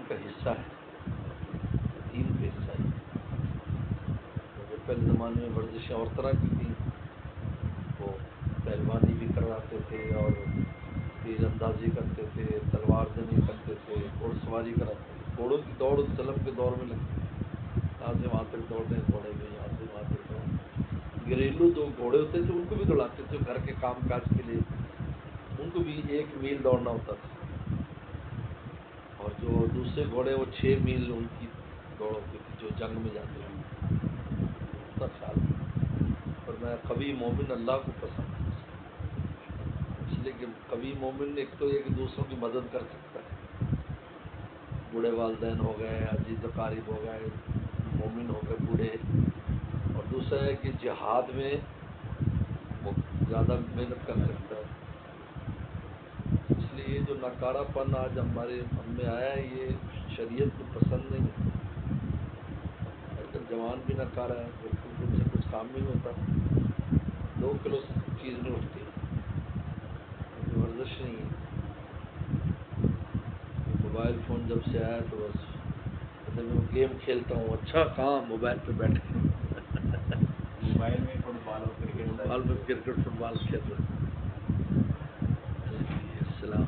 کا حصہ ہے، دین کا حصہ ہے۔ جو پہلے زمانے میں ورزشیں اور طرح کی تھیں، وہ پہلوانی بھی کرواتے تھے اور تیر اندازی کرتے تھے، تلوار زنی کرتے تھے، گھوڑ سواری کراتے تھے۔ گھوڑوں کی دوڑ سلم کے دور میں لگتی تھی، یہاں سے وہاں تک دوڑتے ہیں گھوڑے میں، یہاں سے وہاں تک دوڑتے۔ گھریلو جو گھوڑے ہوتے تھے ان کو بھی دوڑاتے تھے گھر کے کام کاج کے لیے، ان کو بھی 1 میل دوڑنا ہوتا تھا، اور جو دوسرے گھوڑے وہ 6 میل ان کی دوڑ ہوتی تھی جو جنگ میں جاتے ہیں۔ اتنا خیال اور میں قوی مومن اللہ کو پسند ہے، اس لیے کہ قوی مومن ایک تو یہ کہ دوسروں کی مدد کر سکتا ہے، بوڑھے والدین ہو گئے، عزیز اقارب ہو گئے، مومن ہو گئے بوڑھے، اور دوسرا ہے کہ جہاد میں وہ زیادہ محنت کر سکتا ہے۔ اس لیے یہ جو ناکارہ پن آج ہمارے ہم میں آیا ہے یہ شریعت کو پسند نہیں ہے۔ آج کل جوان بھی ناکارہ ہے، بالکل ان سے کچھ کام نہیں ہوتا، 2 کلو چیز نہیں اٹھتی، ورزش نہیں ہے۔ موبائل فون جب سے آیا تو بس میں گیم کھیلتا ہوں، اچھا کام موبائل پہ بیٹھ کے موبائل میں فٹ بال اور کرکٹ فٹ بال کھیل رہا ہوں۔ السلام